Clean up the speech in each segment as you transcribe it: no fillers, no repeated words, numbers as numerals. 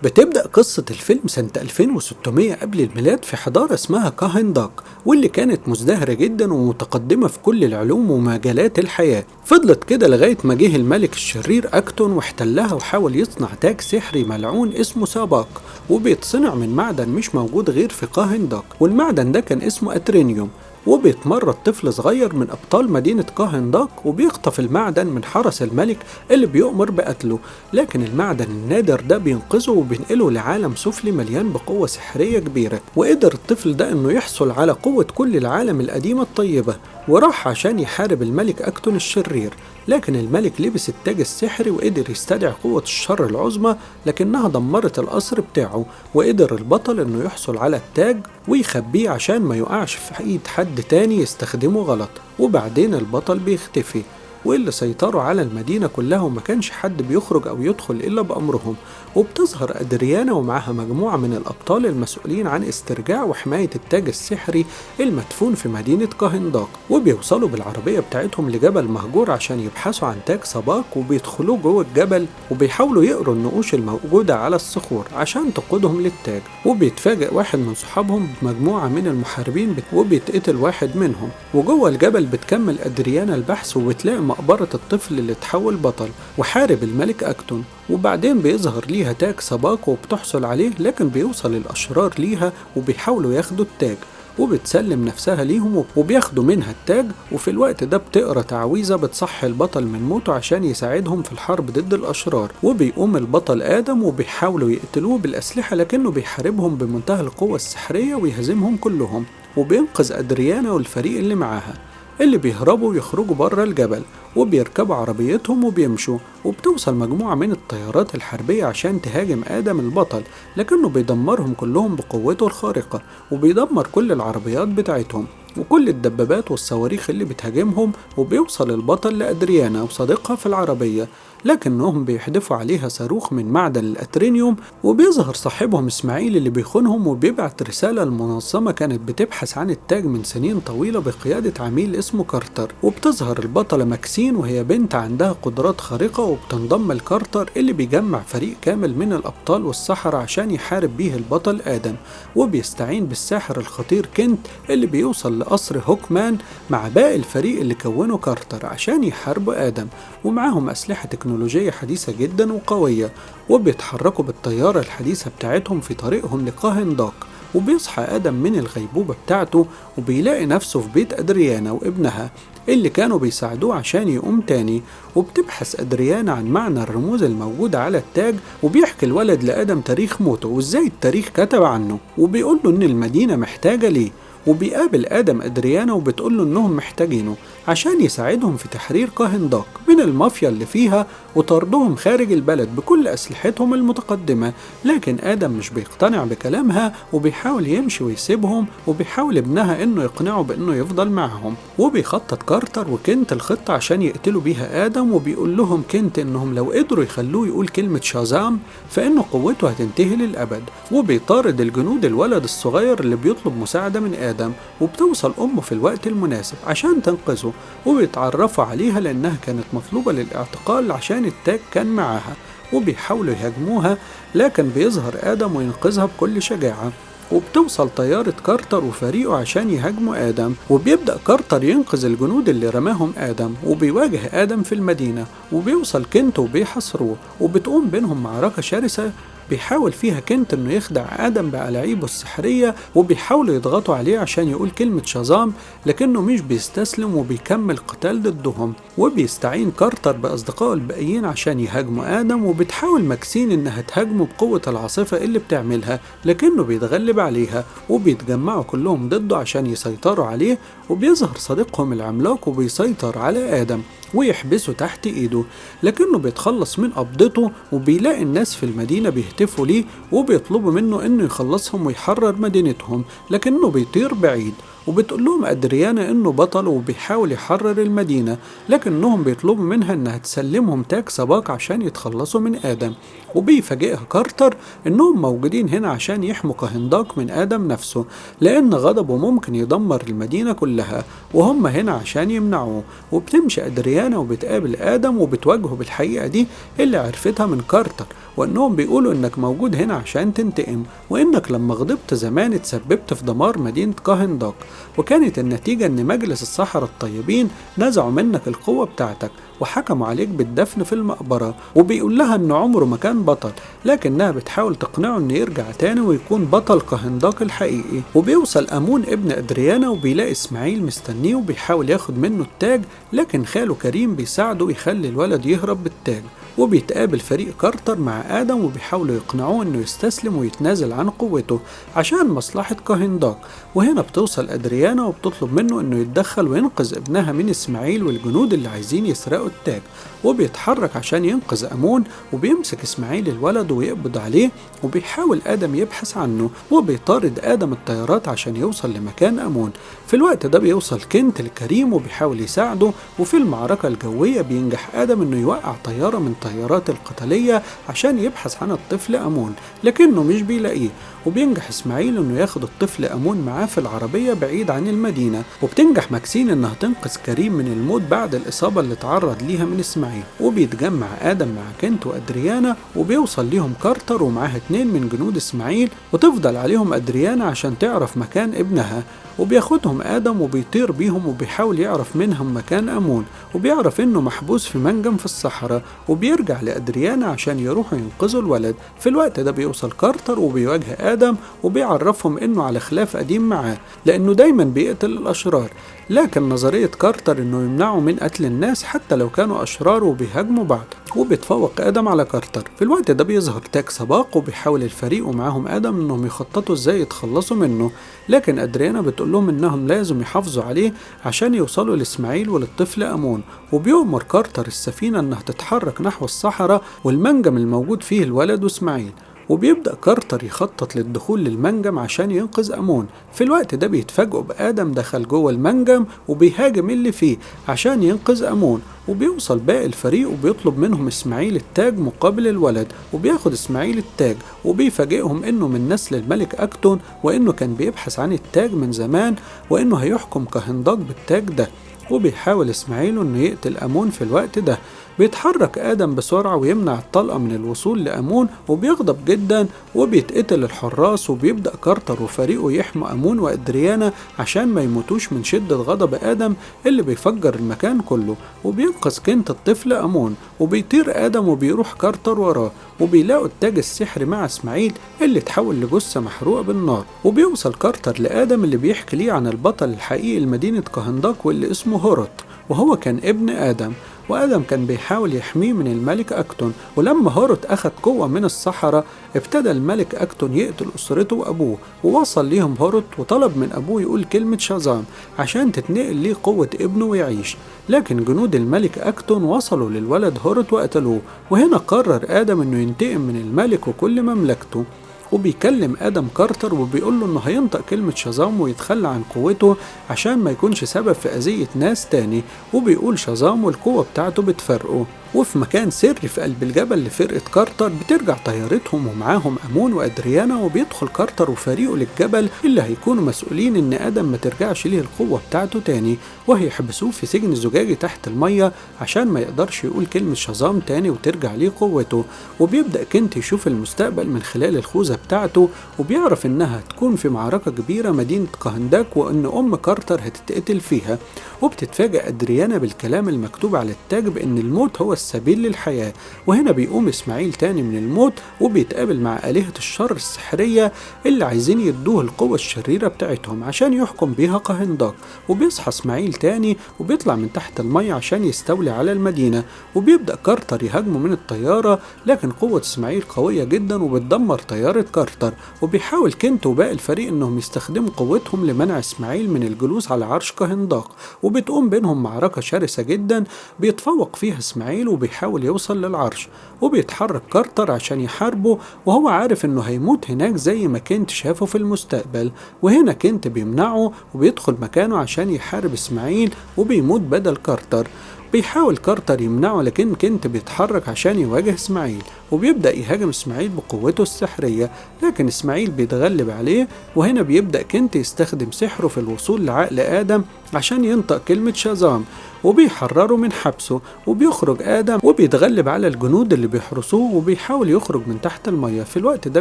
بتبدأ قصة الفيلم سنة 2600 قبل الميلاد في حضارة اسمها كاهنداك، واللي كانت مزدهرة جدا ومتقدمة في كل العلوم ومجالات الحياة. فضلت كده لغاية ما جه الملك الشرير أكتون واحتلها وحاول يصنع تاج سحري ملعون اسمه ساباك، وبيتصنع من معدن مش موجود غير في كاهنداك، والمعدن ده كان اسمه أترينيوم. وبيتمرد طفل صغير من أبطال مدينة كاهنداك وبيخطف المعدن من حرس الملك اللي بيؤمر بقتله، لكن المعدن النادر ده بينقذه وبينقله لعالم سفلي مليان بقوة سحرية كبيرة. وقدر الطفل ده إنه يحصل على قوة كل العالم القديمة الطيبة، وراح عشان يحارب الملك أكتون الشرير. لكن الملك لبس التاج السحري وقدر يستدعي قوة الشر العظمى، لكنها دمرت القصر بتاعه. وقدر البطل إنه يحصل على التاج ويخبيه عشان ما يقعش في ايد حد تاني يستخدمه غلط. وبعدين البطل بيختفي، واللي سيطروا على المدينة كلها وما كانش حد بيخرج أو يدخل إلا بأمرهم. وبتظهر أدريانا ومعها مجموعة من الأبطال المسؤولين عن استرجاع وحماية التاج السحري المدفون في مدينة كاهنداك. وبيوصلوا بالعربية بتاعتهم لجبل مهجور عشان يبحثوا عن تاج سباك، وبيدخلوا جوه الجبل وبيحاولوا يقروا النقوش الموجودة على الصخور عشان تقودهم للتاج. وبيتفاجئ واحد من صحابهم بمجموعة من المحاربين وبيتقتل واحد منهم. وجوه الجبل بتكمل أدريانا البحث وبتلاقي مقبرة الطفل اللي اتحول بطل وحارب الملك أكتون. وبعدين بيظهر ليها تاج سباق وبتحصل عليه، لكن بيوصل الأشرار ليها وبيحاولوا ياخدوا التاج، وبتسلم نفسها ليهم وبياخدوا منها التاج. وفي الوقت ده بتقرا تعويذة بتصحي البطل من موته عشان يساعدهم في الحرب ضد الأشرار. وبيقوم البطل آدم وبيحاولوا يقتلوه بالأسلحة، لكنه بيحاربهم بمنتهى القوة السحرية ويهزمهم كلهم. وبينقذ أدريانا والفريق اللي معاها، اللي بيهربوا ويخرجوا بره الجبل وبيركبوا عربيتهم وبيمشوا. وبتوصل مجموعة من الطيارات الحربية عشان تهاجم آدم البطل، لكنه بيدمرهم كلهم بقوته الخارقة، وبيدمر كل العربيات بتاعتهم وكل الدبابات والصواريخ اللي بتهاجمهم. وبيوصل البطل لأدريانا وصديقها في العربية، لكنهم بيحدفوا عليها صاروخ من معدن الأترينيوم. وبيظهر صاحبهم إسماعيل اللي بيخونهم وبيبعت رسالة لمنظمة كانت بتبحث عن التاج من سنين طويلة بقيادة عميل اسمه كارتر. وبتظهر البطلة ماكسين وهي بنت عندها قدرات خارقة، وبتنضم لكارتر اللي بيجمع فريق كامل من الأبطال والسحرة عشان يحارب بيه البطل آدم. وبيستعين بالساحر الخطير كنت اللي بيوصل لقصر هوكمان مع باقي الفريق اللي كونه كارتر عشان يحاربوا آدم، ومعاهم أسلحة تكنولوجية حديثة جدا وقوية. وبيتحركوا بالطيارة الحديثة بتاعتهم في طريقهم لكاهنداك. وبيصحى آدم من الغيبوبة بتاعته وبيلاقي نفسه في بيت أدريانا وابنها اللي كانوا بيساعدوه عشان يقوم تاني. وبتبحث أدريانا عن معنى الرموز الموجودة على التاج، وبيحكي الولد لآدم تاريخ موته وإزاي التاريخ كتب عنه، وبيقول له إن المدينة محتاجة ليه. وبيقابل آدم أدريانا وبتقول له إنهم محتاجينه عشان يساعدهم في تحرير كاهنداك من المافيا اللي فيها وطردهم خارج البلد بكل أسلحتهم المتقدمة. لكن آدم مش بيقتنع بكلامها وبيحاول يمشي ويسيبهم، وبيحاول ابنها إنه يقنعه بإنه يفضل معهم. وبيخطط كارتر وكنت الخطة عشان يقتلوا بيها آدم، وبيقول لهم كنت إنهم لو قدروا يخلوه يقول كلمة شازام فإنه قوته هتنتهي للأبد. وبيطارد الجنود الولد الصغير اللي بيطلب مساعدة من آدم، وبتوصل أمه في الوقت المناسب عشان تنقذه. وبيتعرفوا عليها لأنها كانت مطلوبة للاعتقال عشان التاج كان معاها، وبيحاولوا يهاجموها، لكن بيظهر آدم وينقذها بكل شجاعة. وبتوصل طيارة كارتر وفريقه عشان يهاجموا آدم، وبيبدأ كارتر ينقذ الجنود اللي رماهم آدم. وبيواجه آدم في المدينة، وبيوصل كنت وبيحاصروه، وبتقوم بينهم معركة شرسة بيحاول فيها كنت انه يخدع آدم بألاعيبه السحرية، وبيحاولوا يضغطوا عليه عشان يقول كلمة شازام، لكنه مش بيستسلم وبيكمل قتال ضدهم. وبيستعين كارتر بأصدقائه الباقيين عشان يهاجموا آدم، وبتحاول ماكسين انها تهاجمه بقوة العاصفة اللي بتعملها، لكنه بيتغلب عليها. وبيتجمعوا كلهم ضده عشان يسيطروا عليه. وبيظهر صديقهم العملاق وبيسيطر على آدم ويحبسه تحت ايده، لكنه بيتخلص من قبضته. وبيلاقي الناس في المدينة بيهتفوا ليه وبيطلبوا منه انه يخلصهم ويحرر مدينتهم، لكنه بيطير بعيد. وبتقول لهم أدريانا إنه بطل وبيحاول يحرر المدينة، لكنهم بيطلبوا منها إنها تسلمهم تاج سباق عشان يتخلصوا من آدم. وبيفاجئها كارتر إنهم موجودين هنا عشان يحموا كهنداك من آدم نفسه، لأن غضبه ممكن يدمر المدينة كلها وهم هنا عشان يمنعوه. وبتمشي أدريانا وبتقابل آدم وبتواجهه بالحقيقة دي اللي عرفتها من كارتر، وإنهم بيقولوا إنك موجود هنا عشان تنتقم، وإنك لما غضبت زمان اتسببت في دمار مدينة كاهنداك، وكانت النتيجة إن مجلس السحرة الطيبين نزعوا منك القوة بتاعتك وحكموا عليك بالدفن في المقبرة. وبيقول لها إن عمره ما كان بطل، لكنها بتحاول تقنعه إنه يرجع تاني ويكون بطل كاهنداك الحقيقي. وبيوصل أمون ابن أدريانا وبيلاقي إسماعيل مستنيه وبيحاول ياخد منه التاج، لكن خاله كريم بيساعده يخلي الولد يهرب بالتاج. وبيتقابل فريق كارتر مع آدم وبيحاولوا يقنعوه إنه يستسلم ويتنازل عن قوته عشان مصلحة كاهنداك. وهنا بتوصل أدريانا وبتطلب منه إنه يتدخل وينقذ ابنها من إسماعيل والجنود اللي عايزين يسرقوا التاج. وبيتحرك عشان ينقذ أمون وبيمسك إسماعيل الولد ويقبض عليه، وبيحاول آدم يبحث عنه وبيطارد آدم الطيارات عشان يوصل لمكان أمون. في الوقت ده بيوصل كنت الكريم وبيحاول يساعده، وفي المعركة الجوية بينجح آدم إنه يوقع طيارة من طيارات القتالية عشان يبحث عن الطفل أمون، لكنه مش بيلاقيه. وبينجح إسماعيل إنه ياخد الطفل أمون معاه في العربية بعيد عن المدينة. وبتنجح ماكسين إنها تنقذ كريم من الموت بعد الإصابة اللي تعرض ليها من إسماعيل. وبيتجمع آدم مع كنت وأدريانا وبيوصل ليهم كارتر ومعاه 2 من جنود إسماعيل، وتفضل عليهم أدريانا عشان تعرف مكان ابنها. وبياخدهم آدم وبيطير بيهم وبيحاول يعرف منهم مكان أمون، وبيعرف إنه محبوس في منجم في الصحراء. وبيرجع لأدريانا عشان يروحوا ينقذوا الولد. في الوقت ده بيوصل كارتر وبيواجه آدم وبيعرفهم إنه على خلاف قديم معاه، لأنه دايما بيقتل الأشرار، لكن نظرية كارتر إنه يمنعه من قتل الناس حتى لو كانوا أشرار وبيهاجموا بعض. وبيتفوق آدم على كارتر. في الوقت ده بيظهر تاج سباق وبيحاول الفريق ومعاهم آدم إنهم يخططوا إزاي يتخلصوا منه، لكن أدريانا بتقول لهم إنهم لازم يحافظوا عليه عشان يوصلوا لإسماعيل وللطفل أمون. وبيؤمر كارتر السفينة إنها تتحرك نحو الصحراء والمنجم الموجود فيه الولد وإسماعيل. وبيبدأ كارتر يخطط للدخول للمنجم عشان ينقذ أمون. في الوقت ده بيتفاجئوا بآدم دخل جوه المنجم وبيهاجم اللي فيه عشان ينقذ أمون. وبيوصل باقي الفريق وبيطلب منهم إسماعيل التاج مقابل الولد، وبياخد إسماعيل التاج وبيفاجئهم إنه من نسل الملك أكتون، وإنه كان بيبحث عن التاج من زمان، وإنه هيحكم كهنداك بالتاج ده. وبيحاول إسماعيل إنه يقتل أمون. في الوقت ده بيتحرك آدم بسرعة ويمنع الطلقة من الوصول لأمون، وبيغضب جدا وبيتقتل الحراس. وبيبدأ كارتر وفريقه يحموا أمون وأدريانا عشان ما يموتوش من شدة غضب آدم اللي بيفجر المكان كله. وبينقذ كنت الطفل أمون، وبيطير آدم وبيروح كارتر وراه، وبيلاقوا التاج السحري مع إسماعيل اللي اتحول لجثة محروقة بالنار. وبيوصل كارتر لآدم اللي بيحكي ليه عن البطل الحقيقي لمدينة كاهنداك واللي اسمه هوروت، وهو كان ابن آدم. وآدم كان بيحاول يحميه من الملك أكتون. ولما هوروت أخد قوة من الصحراء ابتدى الملك أكتون يقتل أسرته وأبوه. ووصل ليهم هوروت وطلب من أبوه يقول كلمة شازام عشان تتنقل ليه قوة ابنه ويعيش، لكن جنود الملك أكتون وصلوا للولد هوروت وقتلوه. وهنا قرر آدم إنه ينتقم من الملك وكل مملكته. وبيكلم آدم كارتر وبيقول له إنه هينطق كلمة شازام ويتخلى عن قوته عشان ما يكونش سبب في أذية ناس تاني. وبيقول شازام والقوة بتاعته بتفرقه. وفي مكان سري في قلب الجبل لفرقة كارتر بترجع طيارتهم ومعاهم أمون وأدريانا، وبيدخل كارتر وفريقه للجبل اللي هيكونوا مسؤولين إن آدم ما ترجعش ليه القوة بتاعته تاني، وهيحبسوه في سجن زجاجي تحت المية عشان ما يقدرش يقول كلمة شازام تاني وترجع ليه قوته. وبيبدأ كنت يشوف المستقبل من خلال الخوذة بتاعته، وبيعرف إنها هتكون في معركة كبيرة مدينة كاهنداك وإن أم كارتر هتتقتل فيها. وبتتفاجأ أدريانا بالكلام المكتوب على التاج بأن الموت هو السبيل للحياة. وهنا بيقوم إسماعيل تاني من الموت وبيتقابل مع آلهة الشر السحرية اللي عايزين يدوه القوة الشريرة بتاعتهم عشان يحكم بيها كاهنداك. وبيصحى إسماعيل تاني وبيطلع من تحت المية عشان يستولي على المدينة. وبيبدأ كارتر يهاجمه من الطيارة، لكن قوة إسماعيل قوية جدا وبتدمر طيارة كارتر. وبيحاول كنت وباقي الفريق إنهم يستخدموا قوتهم لمنع إسماعيل من الجلوس على عرش كاهنداك. وبتقوم بينهم معركة شرسة جدا بيتفوق فيها إسماعيل وبيحاول يوصل للعرش، وبيتحرك كارتر عشان يحاربه وهو عارف انه هيموت هناك زي ما كنت شافه في المستقبل. وهنا كنت بيمنعه وبيدخل مكانه عشان يحارب اسماعيل وبيموت بدل كارتر. بيحاول كارتر يمنعه لكن كنت بيتحرك عشان يواجه اسماعيل، وبيبدأ يهاجم اسماعيل بقوته السحرية، لكن اسماعيل بيتغلب عليه. وهنا بيبدأ كنت يستخدم سحره في الوصول لعقل آدم عشان ينطق كلمة شازام، وبيحرره من حبسه. وبيخرج آدم وبيتغلب على الجنود اللي بيحرسوه وبيحاول يخرج من تحت المية. في الوقت ده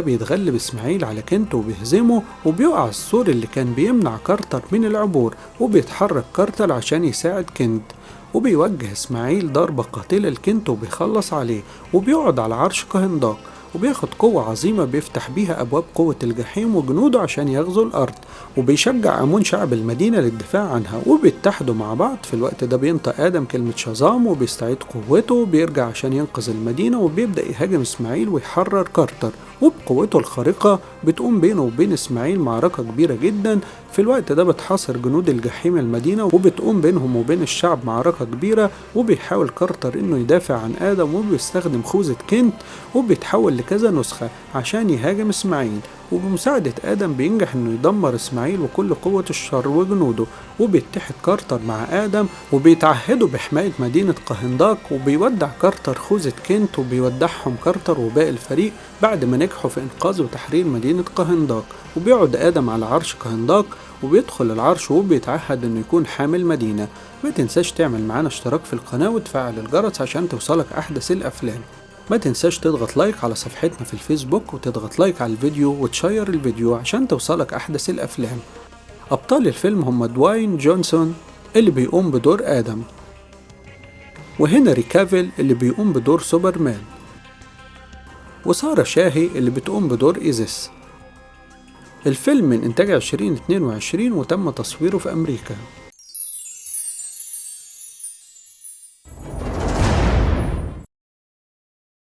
بيتغلب اسماعيل على كنت وبيهزمه، وبيقع السور اللي كان بيمنع كارتر من العبور، وبيتحرك كارتر عشان يساعد كنت، وبيوجه اسماعيل ضربة قاتلة لكنت وبيخلص عليه، وبيقعد على عرش كهنداق وبياخد قوة عظيمة بيفتح بيها أبواب قوة الجحيم وجنوده عشان يغزوا الأرض، وبيشجع أمون شعب المدينة للدفاع عنها، وبيتحدوا مع بعض. في الوقت ده بينطق آدم كلمة شازام وبيستعيد قوته وبيرجع عشان ينقذ المدينة، وبيبدأ يهاجم إسماعيل ويحرر كارتر. وبقوته الخارقة بتقوم بينه وبين إسماعيل معركة كبيرة جدا. في الوقت ده بتحاصر جنود الجحيم المدينة وبتقوم بينهم وبين الشعب معركة كبيرة، وبيحاول كارتر إنه يدافع عن آدم وبيستخدم خوذة كنت، وبيتحول لكذا نسخة عشان يهاجم إسماعيل. وبمساعدة آدم بينجح إنه يدمر إسماعيل وكل قوة الشر وجنوده، وبيتحد كارتر مع آدم وبيتعهدوا بحماية مدينة قهنداق. وبيودع كارتر خوذة كنت وبيودعهم كارتر وباقي الفريق بعد ما نجحوا في إنقاذ وتحرير مدينة قهنداق. وبيقعد آدم على عرش قهنداق وبيدخل العرش وبيتعهد إنه يكون حامل مدينة. ما تنساش تعمل معانا اشتراك في القناة وتفعل الجرس عشان توصلك أحدث الأفلام. ما تنساش تضغط لايك على صفحتنا في الفيسبوك وتضغط لايك على الفيديو وتشير الفيديو عشان توصلك أحدث الأفلام. أبطال الفيلم هم دواين جونسون اللي بيقوم بدور آدم، وهنري كافيل اللي بيقوم بدور سوبرمان، وسارة شاهي اللي بتقوم بدور إيزيس. الفيلم من إنتاج 2022 وتم تصويره في أمريكا.